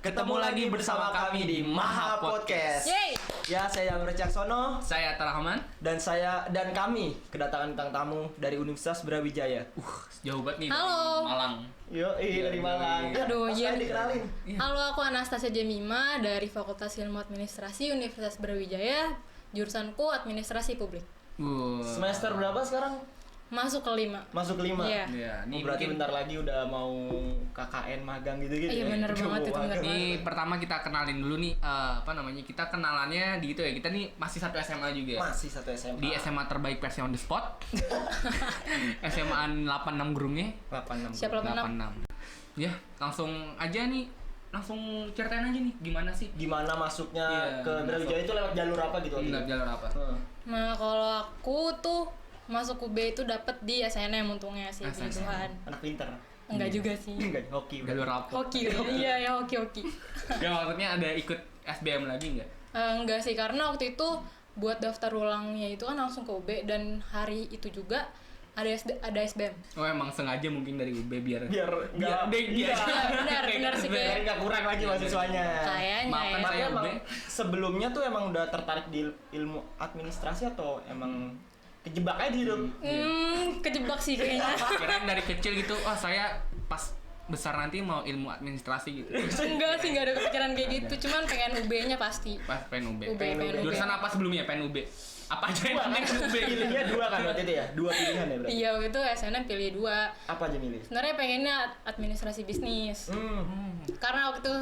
Ketemu lagi bersama kami di Maha Podcast. Yeay. Ya, saya Amir Caksono Saya Tarahman. dan kami kedatangan bintang tamu dari Universitas Brawijaya. Jauh banget nih Halo. dari Malang. Dari Malang. Aduh, Langsung iya. aja dikenalin. Halo, aku Anastasia Jemima dari Fakultas Ilmu Administrasi Universitas Brawijaya, jurusanku Administrasi Publik. Semester berapa sekarang? Masuk kelima. Masuk 5. Iya. Ya, Ini ini berarti mungkin bentar lagi udah mau KKN magang gitu-gitu. Iya, bener banget itu, bener magang. ini pertama kita kenalin dulu nih kita kenalannya di gitu ya. Kita nih masih satu SMA juga. Masih satu SMA. Di SMA terbaik versi on the spot. SMA 86 Gerungnya. 86. Siap 86. 86. Ya, langsung ceritain aja nih gimana sih? Gimana masuknya Iya, ke masuk. Brawijaya itu lewat jalur apa gitu? waktu Enggak itu? jalur apa? Nah, kalau aku tuh masuk UB itu dapet di SNM untungnya sih, puji SNM. Tuhan. Anak pinter. Enggak juga sih. Enggak, hoki. Jalur apa? Hoki, iya ya hoki. Ya maksudnya ada ikut SBM lagi nggak? Enggak sih, karena waktu itu buat daftar ulangnya itu kan langsung ke UB dan hari itu juga ada SBM. Oh emang sengaja mungkin dari UB biar Biar dia benar sih, biar kayak nggak kurang lagi mahasiswanya. kayaknya Maafkan ya. saya. Tapi emang UB. sebelumnya tuh emang udah tertarik di ilmu administrasi atau emang kejebak aja gitu? Kejebak sih kayaknya. Kirain dari kecil gitu, saya pas besar nanti mau ilmu administrasi gitu. Enggak sih, enggak ada kepikiran kayak gitu, cuman pengen UB-nya pasti. Pas pengen UB. pengen UB. Jurusan apa sebelumnya pengen UB? Apa aja yang penting UB? Pilihnya 2 kan waktu itu ya? 2 pilihan ya berarti? Iya, waktu itu SNM pilih 2. Apa aja milih? Sebenarnya pengennya administrasi bisnis. Karena waktu itu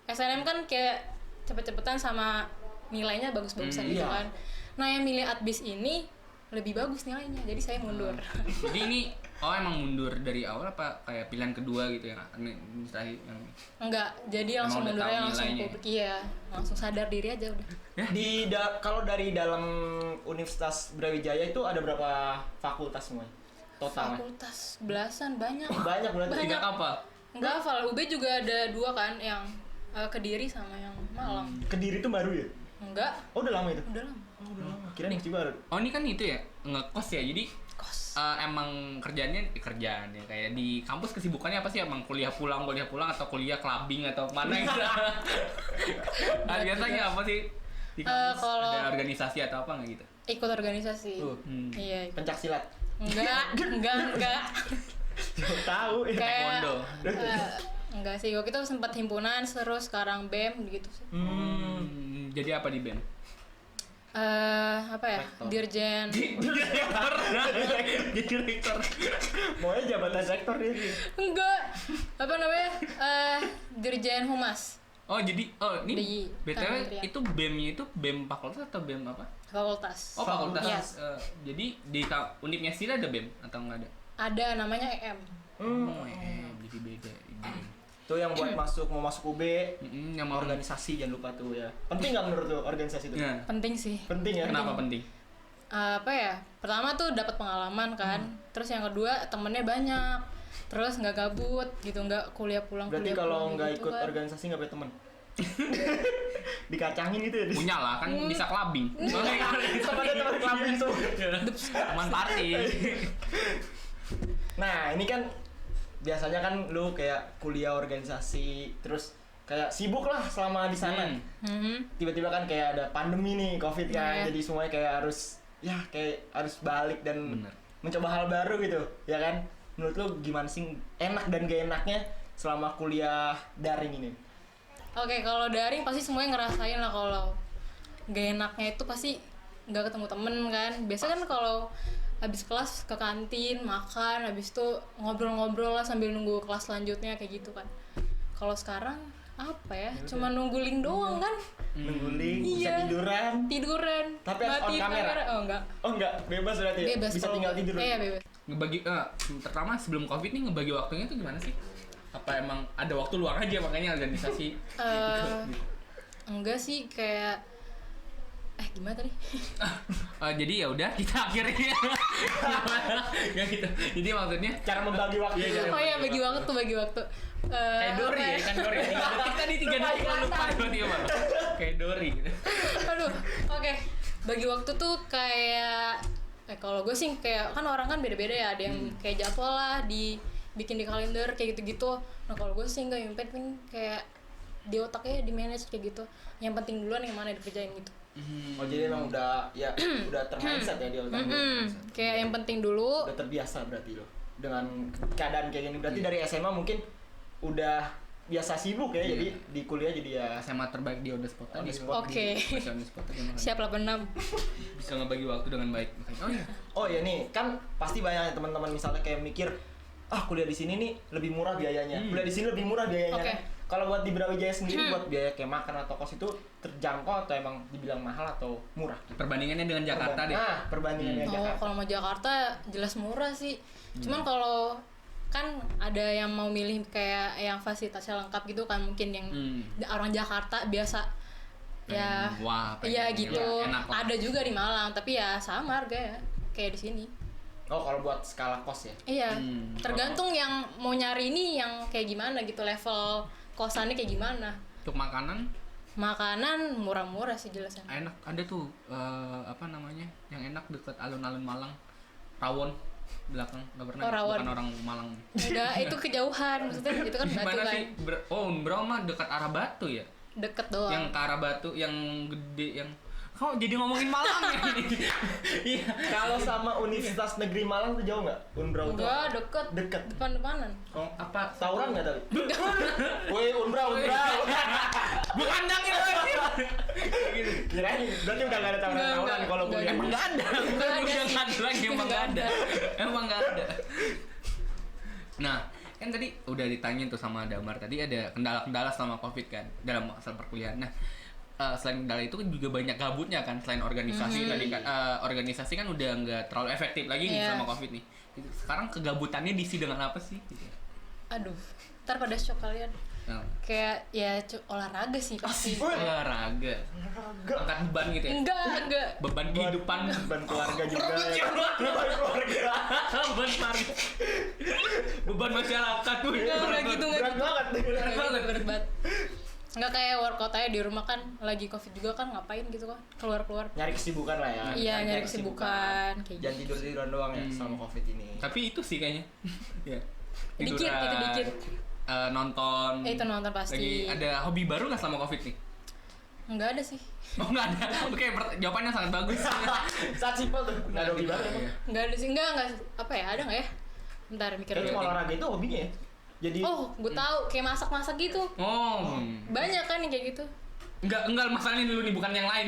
SNM kan kayak cepet-cepetan sama nilainya bagus-bagusan gitu iya. kan. Nah, yang milih adbis ini lebih bagus nilainya, jadi saya mundur. Jadi ini emang mundur dari awal apa kayak pilihan kedua gitu ya administrasi yang Enggak, jadi langsung Emang udah mundurnya tahu langsung nilainya? publik, iya. Langsung sadar diri aja udah. Kalau dari dalam Universitas Brawijaya itu ada berapa fakultas semuanya? Total? Fakultas belasan banyak. Banyak berarti. Banyak. tidak apa? Enggak hafal, UB juga ada 2 kan, yang Kediri sama yang Malang. Kediri itu baru ya? Enggak, Oh udah lama itu? udah lama. Kirain masih baru. Oh ini kan itu ya ngekos ya. Jadi Kos. emang kerjaannya kayak di kampus kesibukannya apa sih? Emang kuliah pulang atau kuliah clubbing atau mana gitu? Biasanya apa sih di kampus? Kalau- Ada organisasi atau apa nggak gitu? Ikut organisasi. Iya. Pencak silat. Enggak. Tahu ya. Kayak Taekwondo. enggak sih, waktu itu sempat himpunan, terus sekarang BEM gitu sih. Jadi apa di BEM? Apa ya? Rektor. Dirjen. Jadi rektor. Maunya jabatan sektor ini. Enggak. Apa namanya? Dirjen Humas. Oh jadi ini Di BTW Kementerian. itu BEM-nya itu BEM fakultas atau BEM apa? Fakultas. Oh fakultas. Iya. Jadi di Unipnya sendiri ada BEM atau nggak ada? Ada namanya EM. Jadi beda. Tuh yang buat mau masuk UB, Yang mau organisasi jangan lupa tuh ya. Penting nggak menurut tuh organisasi itu? Nah, Penting sih. Penting ya. kenapa penting? Apa ya? Pertama tuh dapat pengalaman kan. Terus yang kedua temennya banyak. Terus nggak gabut gitu, nggak kuliah pulang. Berarti kuliah kalau pulang nggak gitu ikut kan. organisasi nggak punya teman. Dikacangin gitu ya. Punya lah kan bisa clubbing. Sama ada teman clubbing tuh. Teman party. Nah ini kan biasanya kan lu kayak kuliah organisasi terus kayak sibuk lah selama di sana. Tiba-tiba kan kayak ada pandemi nih COVID kan, Iya. jadi semuanya kayak harus balik dan Bener. mencoba hal baru gitu, ya kan? Menurut lu gimana sih enak dan gak enaknya selama kuliah daring ini? Oke, kalau daring pasti semuanya ngerasain lah. Kalau gak enaknya itu pasti nggak ketemu temen kan. Biasa kan kalau habis kelas ke kantin makan, habis itu ngobrol-ngobrol lah sambil nunggu kelas selanjutnya kayak gitu kan. Kalau sekarang apa ya? Cuma nunggu link doang kan? Nunggu link, bisa Iya. tiduran. Tapi harus on Matiin kamera? Oh enggak. Oh enggak, bebas berarti ya? Bebas. Bisa kalau tinggal enggak. tidur. Iya, bebas. Ngebagi pertama sebelum COVID nih ngebagi waktunya tuh gimana sih? Apa emang ada waktu luang aja makanya organisasi? Enggak sih, kayak gimana tadi? Jadi ya udah kita akhirnya nggak gitu. Jadi maksudnya Cara membagi waktu. Oh iya, bagi waktu. kayak Dori ya kan Dori. Tadi 3 detik lalu lupa tiba-tiba. Kayak Dori. Aduh, oke. Bagi waktu tuh kayak kalau gue sih kayak kan orang kan beda-beda ya, ada yang kayak jadwal lah dibikin di kalender kayak gitu-gitu. Nah kalau gue sih nggak, yang penting kayak di otaknya di manage kayak gitu, yang penting duluan yang mana dikerjain gitu. Oh jadi emang udah ya udah termindset ya dia otak lu. Kayak yang penting dulu. Udah terbiasa berarti lo dengan keadaan kayak gini. Berarti dari SMA mungkin udah biasa sibuk ya, jadi di kuliah jadi ya SMA terbaik di on the spot. On the Tadi. spot. Oke. Di on the spot aja makanya. Siap 86. Bisa ngebagi waktu dengan baik. Oh iya. Oh ya nih, kan pasti banyak teman-teman misalnya kayak mikir, kuliah di sini nih lebih murah biayanya. Kuliah di sini lebih murah biayanya. Oke. Kan? Kalau buat di Brawijaya sendiri buat biaya kayak makan atau kos itu terjangkau atau emang dibilang mahal atau murah? Perbandingannya dengan Jakarta deh. Perbandingan dengan Oh, Jakarta. kalau mau Jakarta jelas murah sih. Cuman kalau kan ada yang mau milih kayak yang fasilitasnya lengkap gitu kan, mungkin yang orang Jakarta biasa ya Wah, iya gitu. enak lah. Ada juga di Malang, tapi ya sama harga ya kayak di sini. Oh, kalau buat skala kos ya? Iya, tergantung yang mau nyari ini yang kayak gimana gitu, level kosannya kayak gimana. Untuk makanan Makanan murah-murah sih jelasnya. enak, ada tuh apa namanya yang enak deket alun-alun Malang, Rawon belakang, nggak pernah. Oh, Rawon. Bukan orang Malang. Enggak, itu kejauhan, maksudnya itu kan Batu Gimana kan. sih? Bro mah dekat arah Batu ya, Deket doang. yang ke arah Batu yang gede yang kok jadi ngomongin Malang ya ini. Iya. Kalau sama Universitas Negeri Malang tuh jauh nggak? Unbrau tuh? Enggak, deket. Dekat. Depan-depanan. Oh, apa Tawuran nggak tadi? Woi, Unbrau. bukan dangin lagi gitu. Kirain, berarti udah nggak ada tawuran Enggak. kalau kuliah. Emang nggak ada. Nggak ada Udah sih. nggak ada lagi, emang nggak ada. Emang nggak ada. Nah, kan tadi udah ditanyain tuh sama Damar, tadi ada kendala-kendala selama Covid kan dalam masa perkuliahan. Nah, selain kendala itu kan juga banyak gabutnya kan, selain organisasi tadi kan, organisasi kan udah nggak terlalu efektif lagi nih Iya. sama Covid nih. Sekarang kegabutannya diisi dengan apa sih? Gitu. Aduh, ntar pada shock kalian. Nah, Kayak ya olahraga sih pasti. olahraga, angkat beban gitu ya, Enggak. beban kehidupan, Beban keluarga juga. Beban keluarga. beban keluarga, beban masyarakat tuh. Enggak gitu, enggak Berat gitu. banget. Berat banget. Enggak kayak workout aja di rumah kan, lagi Covid juga kan, ngapain gitu kan, keluar-keluar. Nyari kesibukan lah ya. Iya, nyari kesibukan kayak Jangan gitu. tidur-tiduran doang ya selama Covid ini. Tapi itu sih kayaknya. Ya. Dikit, Tiduran, itu dikit. Nonton. Itu nonton pasti. Lagi ada hobi baru nggak selama Covid nih? Enggak ada sih. Oh nggak ada. Oke, jawabannya sangat bagus. Saat simpel tuh. Nggak ada hobi banget emang. Iya. Enggak ada sih. Enggak. Apa ya? Ada enggak ya? Bentar mikir Kayaknya dulu. olahraga itu hobinya ya. Jadi Oh, gue tahu kayak masak-masak gitu. Oh. Banyak kan yang kayak gitu. Enggak masalahnya dulu nih, bukan yang lain.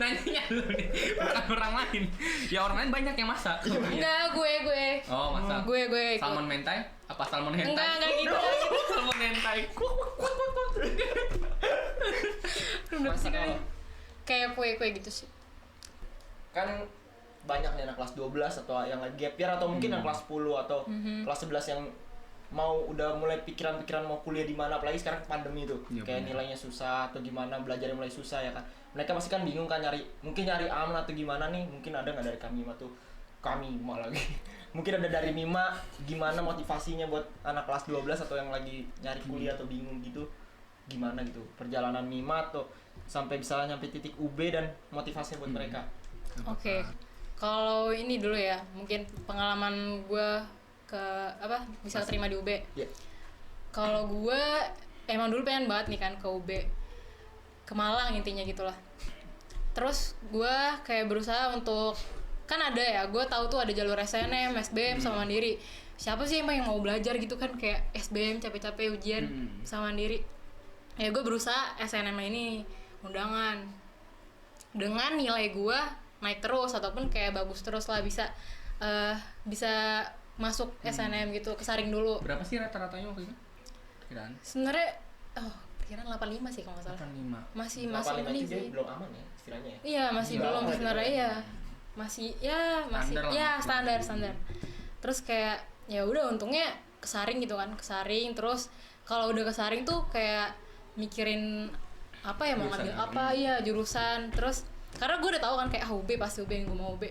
Nanyanya dulu nih, bukan orang lain. Ya orang lain banyak yang masak. Enggak, gue. Oh, masak. Gue ikut. Salmon mentai? Apa salmon hentai? Enggak gitu. Salmon hentai. Udah sih Masak kali. apa? Kayak kue-kue gitu sih. kan banyak nih anak kelas 12 atau yang lagi gap year atau mungkin yang kelas 10 atau kelas 11 yang mau udah mulai pikiran-pikiran mau kuliah di mana, apalagi sekarang pandemi tuh. Ya, kayak bener. nilainya susah atau gimana, belajarnya mulai susah ya kan. Mereka pasti kan bingung kan mungkin nyari aman atau gimana nih. Mungkin ada nggak dari kami tuh? Kami mau lagi. Mungkin ada dari Mima, gimana motivasinya buat anak kelas 12 atau yang lagi nyari kuliah atau bingung gitu. Gimana gitu perjalanan Mima atau sampai bisa nyampe titik UB dan motivasinya buat mereka. Oke. Kalau ini dulu ya, mungkin pengalaman gue ke bisa terima di UB. Iya. Kalau gue emang dulu pengen banget nih kan ke UB, ke Malang intinya gitulah. Terus gue kayak berusaha untuk, kan ada ya, gue tahu tuh ada jalur SNM, SBM sama Mandiri. Siapa sih emang yang mau belajar gitu kan, kayak SBM capek-capek ujian sama Mandiri. Ya gue berusaha SNM ini undangan. Dengan nilai gue naik terus ataupun kayak bagus terus lah, bisa masuk SNM gitu, kesaring dulu. Berapa sih rata-ratanya waktu itu? Kiraan? Sebenarnya perkiraan 85 sih kalau nggak salah. 85. Masih Paling ini itu sih. belum aman ya istilahnya ya. Iya, masih Iya, belum aman sebenarnya gitu. ya. Masih Standar lah. ya standar. Terus kayak ya udah untungnya kesaring gitu kan, kesaring terus kalau udah kesaring tuh kayak mikirin apa ya mau ngambil Jurusan. apa ya jurusan. Terus karena gue udah tahu kan kayak UB pasti UB yang gue mau UB.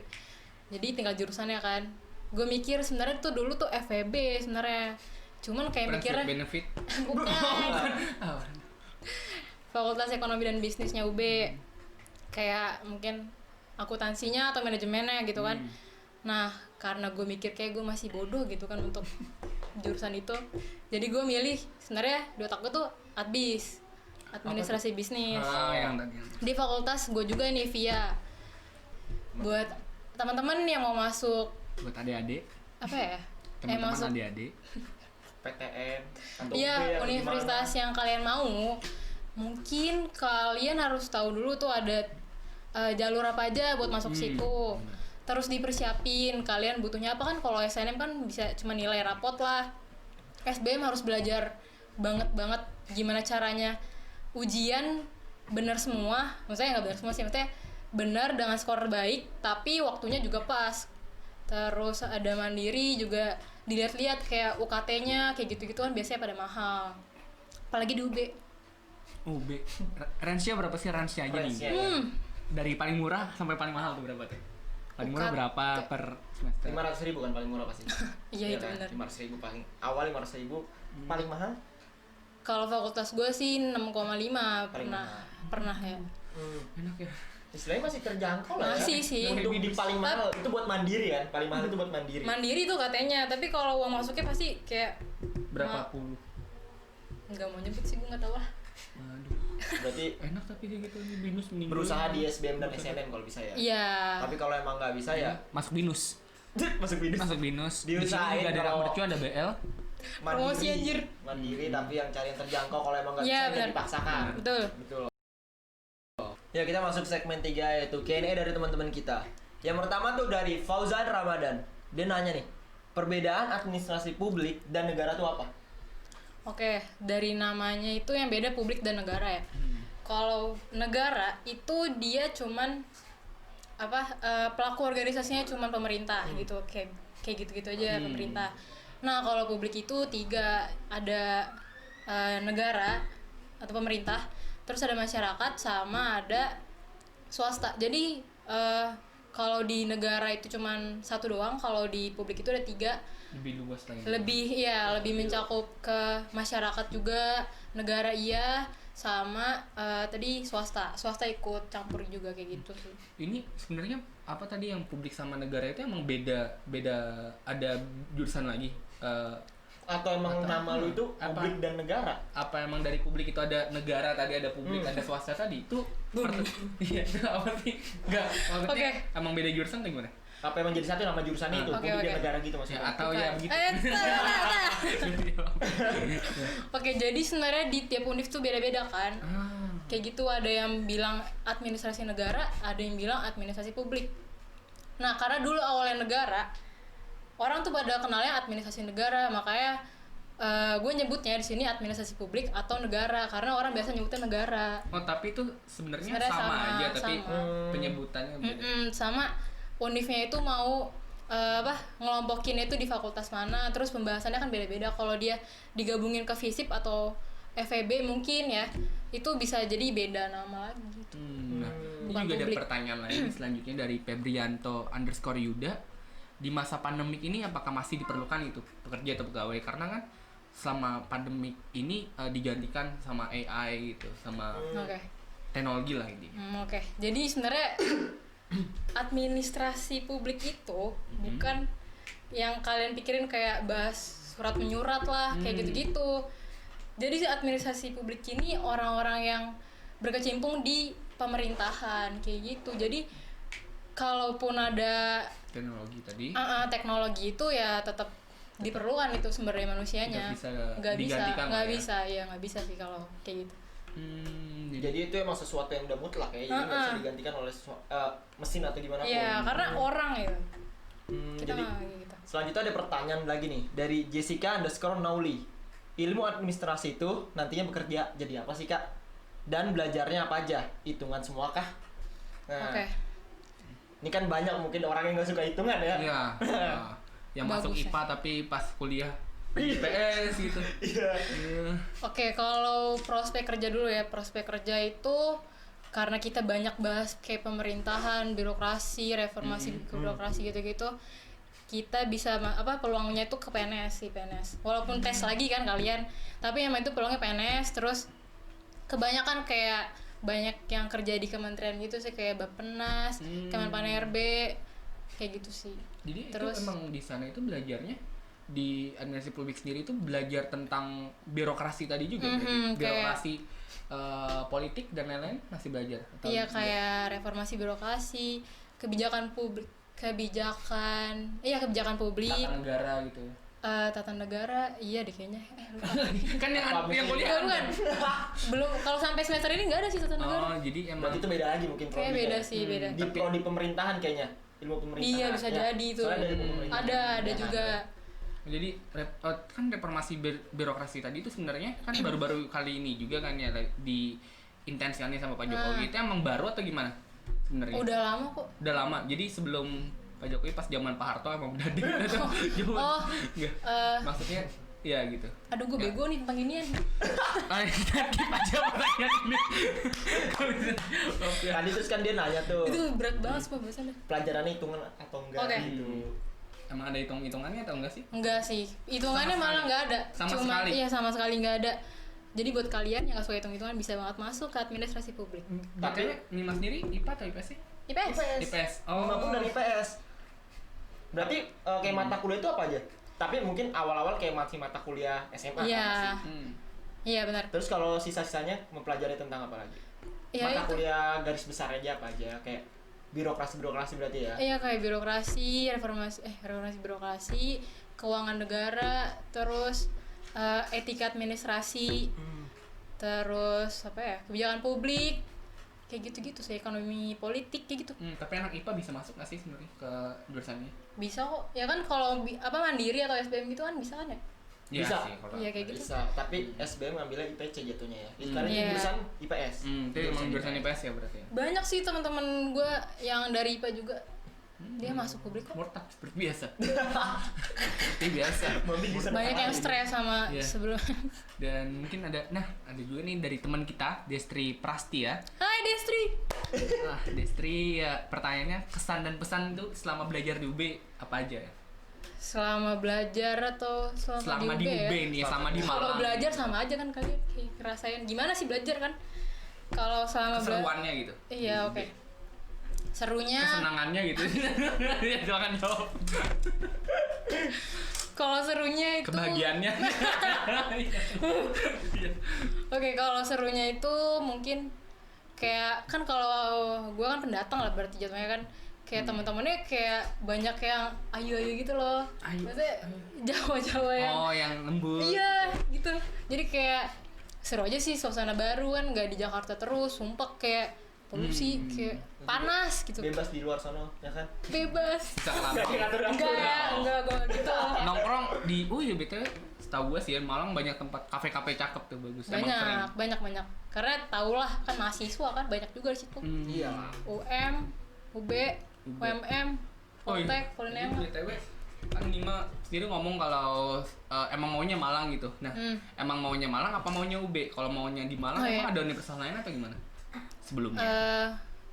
Jadi tinggal jurusannya kan. Gue mikir sebenarnya tuh dulu tuh FEB sebenarnya. Cuman kayak mikirnya benefit. bukan. Oh, Fakultas Ekonomi dan Bisnisnya UB. Kayak mungkin akuntansinya atau manajemennya gitu kan. Nah, karena gue mikir kayak gue masih bodoh gitu kan untuk jurusan itu, jadi gue milih sebenarnya di otak gue tuh adbis, administrasi bisnis. Yang tadi. Di fakultas gue juga nih via. Buat teman-teman yang mau masuk Buat adik-adik, apa ya? teman-teman masuk adik-adik. PTN atau iya UB atau universitas gimana. yang kalian mau, mungkin kalian harus tahu dulu tuh ada jalur apa aja buat masuk situ. Terus dipersiapin kalian butuhnya apa kan. Kalau SNM kan bisa cuma nilai rapot lah. SBM harus belajar banget gimana caranya ujian bener semua. Maksudnya nggak bener semua sih, maksudnya bener dengan skor baik tapi waktunya juga pas. Terus ada mandiri juga, dilihat-lihat kayak UKT-nya kayak gitu-gitu kan biasanya pada mahal. Apalagi di UB. UB. Range-nya berapa sih range-nya aja nih? Range-nya, ya. Dari paling murah sampai paling mahal tuh berapa tuh? Paling murah berapa per semester? 500.000 kan paling murah pasti. Iya itu kan? benar. 500.000 paling awal 500.000 paling mahal. Kalau fakultas gue sih 6,5 Paling pernah ya. Enak ya. Istilahnya masih terjangkau lah. Masih ya. sih. Untuk di paling mahal itu buat mandiri kan. Paling mahal itu buat mandiri. Mandiri tuh katanya, tapi kalau uang masuknya pasti kayak Berapa puluh? nggak mau nyebut sih, gue nggak tahu lah. Aduh. Berarti Enak tapi kayak gitu nih binus mending berusaha dulu. di SBM dan SNM kalau bisa ya. Iya. Tapi kalau emang nggak bisa ya Masuk binus. masuk binus. Masuk binus. Diusahain Di sini juga ada kalau- mercu, ada BL. Promosi, anjir. Mandiri tapi yang cari yang terjangkau. Kalau emang nggak Iya, bisa jangan benar. dipaksakan. Betul. Betul. Ya kita masuk segmen 3 yaitu Q&A dari teman-teman kita. Yang pertama tuh dari Fauzan Ramadan. Dia nanya nih, perbedaan administrasi publik dan negara tuh apa? Oke, dari namanya itu yang beda publik dan negara ya. Kalau negara itu dia cuman pelaku organisasinya cuman pemerintah gitu, kayak gitu-gitu aja pemerintah. Nah, kalau publik itu 3, ada negara atau pemerintah, terus ada masyarakat, sama ada swasta. Jadi kalau di negara itu cuman 1 doang, kalau di publik itu ada 3. Lebih luas lagi. Lebih mencakup ke masyarakat juga, negara iya, sama tadi swasta ikut campur juga kayak gitu sih. Ini sebenarnya apa tadi yang publik sama negara itu emang beda ada jurusan lagi. Atau emang Atau nama lu itu apa? publik dan negara? Apa emang dari publik itu ada negara tadi, ada publik, ada swasta tadi itu iya itu apa sih? Enggak, maksudnya Oke. emang beda jurusan atau gimana? Apa emang jadi satu nama jurusannya itu? Oke, Publik dan oke. negara gitu Ya, maksudnya? atau Bukan. ya begitu. Oke, jadi sebenarnya di tiap univ tuh beda-beda kan. Ah. Kayak gitu, ada yang bilang administrasi negara, ada yang bilang administrasi publik. Nah, karena dulu awalnya negara, orang tuh pada kenalnya administrasi negara, makanya gue nyebutnya di sini administrasi publik atau negara, karena orang biasa nyebutnya negara. Oh, tapi itu sebenarnya Sebenarnya sama sama, aja tapi sama. penyebutannya beda. Sama univnya itu mau ngelompokinnya itu di fakultas mana, terus pembahasannya kan beda-beda. Kalau dia digabungin ke FISIP atau FEB mungkin ya, itu bisa jadi beda nama lagi gitu. Nah, ini Bukan juga ada publik. pertanyaan lain selanjutnya dari Febrianto_Yuda. Di masa pandemik ini apakah masih diperlukan itu pekerja atau pegawai? Karena kan selama pandemik ini digantikan sama AI gitu, sama Oke. teknologi lah ini. Oke. Jadi sebenarnya administrasi publik itu bukan yang kalian pikirin kayak bahas surat menyurat lah, kayak gitu-gitu. Jadi administrasi publik ini orang-orang yang berkecimpung di pemerintahan kayak gitu. Jadi kalaupun ada Teknologi tadi teknologi itu ya tetap diperlukan itu sumber daya manusianya. nggak bisa digantikan lah ya. Nggak bisa sih kalau kayak gitu. Jadi itu emang sesuatu yang udah mutlak ya, jadi nggak bisa digantikan oleh mesin atau gimana pun. Iya, karena orang ya. Kita Jadi nggak kayak gitu. selanjutnya ada pertanyaan lagi nih dari Jessica_Nauli. Ilmu administrasi itu nantinya bekerja jadi apa sih kak? Dan belajarnya apa aja? Hitungan semua kah? Nah, Oke. ini kan banyak mungkin orang yang nggak suka hitungan ya. Iya. Nah, yang masuk Bagus ya. IPA tapi pas kuliah IPS gitu. Iya. Oke, kalau prospek kerja dulu ya. Prospek kerja itu karena kita banyak bahas kayak pemerintahan, birokrasi, reformasi birokrasi gitu-gitu. Kita bisa peluangnya itu ke PNS sih, PNS. Walaupun tes lagi kan kalian, tapi emang itu peluangnya PNS. Terus kebanyakan kayak banyak yang kerja di kementerian gitu sih, kayak Bappenas, Kemenpan RB, kayak gitu sih. Jadi Terus- itu emang di sana itu belajarnya di administrasi publik sendiri itu belajar tentang birokrasi tadi juga berarti? kayak- Birokrasi politik dan lain-lain masih belajar? Atau Iya enggak? kayak reformasi birokrasi, kebijakan publik, kebijakan publik, Tata negara gitu ya. tata negara, iya deh kayaknya. Lupa. Kan yang Apa yang kuliah Enggak, bukan. Belum, kalau sampai semester ini nggak ada sih tata negara. Oh, jadi emang Berarti itu beda lagi mungkin Kayak prodinya. beda sih, beda. Di prodi pemerintahan kayaknya. Ilmu pemerintahan. Iya bisa Ya, jadi tuh. soalnya dari pemerintahan. Ada Ya, juga. jadi kan reformasi birokrasi tadi itu sebenarnya kan baru-baru kali ini juga kan ya di intensikannya sama Pak Jokowi itu emang baru atau gimana sebenarnya? Udah lama kok. Udah lama. Jadi sebelum Pak Jokowi pas zaman Pak Harto emang udah di Oh, Nggak. Maksudnya ya gitu. aduh gue bego nih tentang ginian. Nanti aja pertanyaan ini. Tadi terus kan dia nanya tuh Itu berat banget sih pembahasannya. pelajarannya hitungan atau enggak Oke. gitu. Emang ada hitungannya atau enggak sih? Enggak sih, hitungannya Sama malah sekali. nggak ada. Sama Cuma sekali. iya sama sekali nggak ada. Jadi buat kalian yang nggak suka hitung-hitungan bisa banget masuk ke administrasi publik. Tapi Mima sendiri IPA atau IPS sih? IPS. IPS. Maupun dari IPS. Berarti kayak mata kuliah itu apa aja? Tapi mungkin awal-awal kayak masih mata kuliah SMA kan Iya. masih. Iya benar. Terus kalau sisa-sisanya mempelajari tentang apa lagi? Iya Mata itu. kuliah garis besar aja apa aja? Kayak birokrasi berarti ya? Iya kayak birokrasi, reformasi birokrasi, keuangan negara, terus etika administrasi, terus apa ya, kebijakan publik, kayak gitu-gitu sih, ekonomi politik kayak gitu. Tapi anak IPA bisa masuk nggak sih sebenarnya ke jurusannya? Bisa kok. Ya kan kalau mandiri atau SBM gitu kan bisa kan ya? Iya Bisa. sih kalau. Iya kayak gitu. Bisa, tapi SBM ngambilnya IPC jatuhnya ya. Sekarang Iya. jurusan IPS. Itu emang jurusan IPS ya berarti. Banyak sih teman-teman gue yang dari IPA juga. Dia masuk publik kok. Murtad seperti biasa. Seperti biasa. Mami bisa Banyak yang nakal stres sama Iya. sebelum. Dan mungkin ada juga nih dari teman kita Destri Prasti ya. Hai Destri. Destri ya, pertanyaannya kesan dan pesan tuh selama belajar di UB apa aja ya? Selama belajar atau Selama di ya? UB nih, selama di Kalau Malang. belajar sama aja kan kalian kayak ngerasain gimana sih belajar kan? Kalau selama Keseruannya gitu. Iya, oke. Serunya Kesenangannya gitu. Ya, silakan jawab. kalau serunya itu Kebahagiaannya. Oke, kalau serunya itu mungkin kayak kan kalau gue kan pendatang lah berarti jatuhnya kan kayak teman-temannya kayak banyak yang ayu-ayu gitu loh. Ayu. Maksudnya Jawa-Jawa yang Oh, yang lembut. iya gitu. Jadi kayak seru aja sih suasana baru kan nggak di Jakarta terus, sumpah kayak polusi kayak panas gitu. bebas di luar sana, ya kan? Bebas. Bisa Nggak kelapa. diatur-atur. Enggak gue gitu. Nongkrong di ya BTW setahu gue sih ya, Malang banyak tempat kafe-kafe cakep tuh bagus. Emang sering. Banyak. Karena tau lah kan mahasiswa kan banyak juga di situ. Iya. UM, UB, UMM, Poltek, Polinema. BTW kan Nima sendiri ngomong kalau emang maunya Malang gitu. Nah, emang maunya Malang apa maunya UB? Kalau maunya di Malang Oh, emang iya. ada universitas lain atau gimana? Sebelumnya.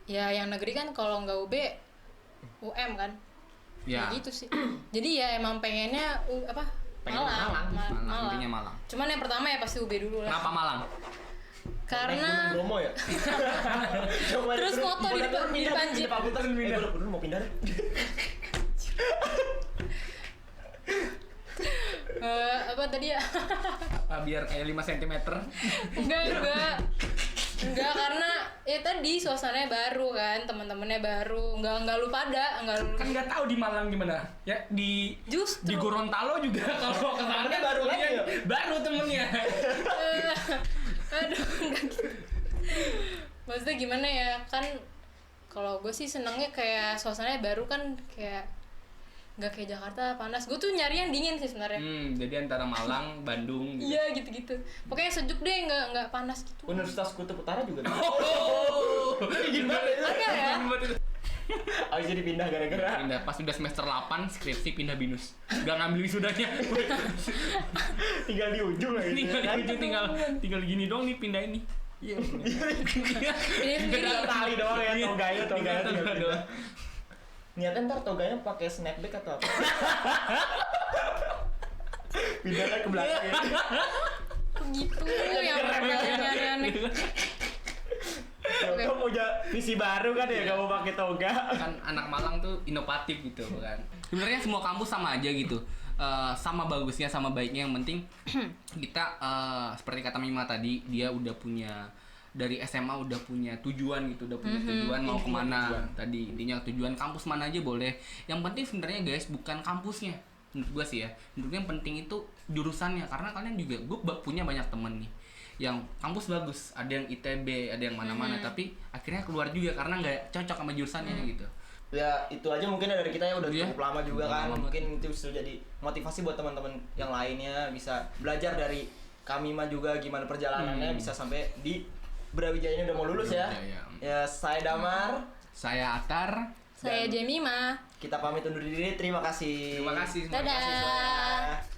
Ya yang negeri kan kalau nggak UB, UM kan. Ya. Kayak gitu sih. Jadi ya emang pengennya Pengen Malang. Malang, intinya Malang. Cuman yang pertama ya pasti UB dulu lah. Kenapa Malang? Karena Gunung Bromo ya. Coba Terus turun, foto di ibu depan- turun, di pindah, depan pindah jeep. fakultas pindah. Gue mau pindah deh. apa tadi ya? Apa biar kayak 5 cm? Enggak karena ya tadi suasananya baru kan, teman-temannya baru. Enggak lu pada, enggak lu. Kan nggak tahu di Malang gimana. Ya di Justru. di Gorontalo juga kalau ke sana Temennya baru lagi ya? Baru temennya. Aduh, enggak gitu. Maksudnya gimana ya? Kan kalau gue sih senengnya kayak suasananya baru kan kayak nggak kayak Jakarta panas. Gue tuh nyari yang dingin sih sebenarnya. Jadi antara Malang, Bandung gitu. Iya gitu-gitu. Pokoknya sejuk deh, nggak panas gitu. Universitas Kutub Utara juga. Oh. Gimana itu? Ada ya? Abis jadi pindah gara-gara. Pindah pas udah semester 8 skripsi pindah BINUS. Gak ngambil wisudanya. Tinggal di ujung lagi. tinggal gini doang nih pindah ini. Iya. Ini sendiri. Tali doang ya, toganya tinggal Toga pindah. doang. Niatnya ntar toganya pakai snapback atau apa? Pindahnya ke belakang. Gitu yang kalian aneh-aneh. Kamu punya visi baru kan ya, kamu pakai toga. Kan anak Malang tuh inovatif gitu kan. Sebenarnya semua kampus sama aja gitu. Sama bagusnya sama baiknya, yang penting kita seperti kata Mima tadi, dia udah punya dari SMA udah punya tujuan gitu, udah punya tujuan mau kemana. Tadi intinya tujuan kampus mana aja boleh. Yang penting sebenarnya guys bukan kampusnya, menurut gua sih ya. Menurut gua yang penting itu jurusannya, karena kalian juga, gua punya banyak temen nih yang kampus bagus, ada yang ITB, ada yang mana-mana, tapi akhirnya keluar juga karena nggak cocok sama jurusannya gitu. Ya itu aja mungkin dari kita ya, udah Iya. cukup lama juga Udah kan. lama Mungkin itu bisa jadi motivasi buat teman-teman yang lainnya, bisa belajar dari kami mah juga gimana perjalanannya bisa sampai di Brawijaya ini udah mau lulus ya. Brawijaya. Ya saya Damar, Saya Atar. Saya Jemima. kita pamit undur diri. Terima kasih. Terima kasih. Dadah. Terima kasih semuanya.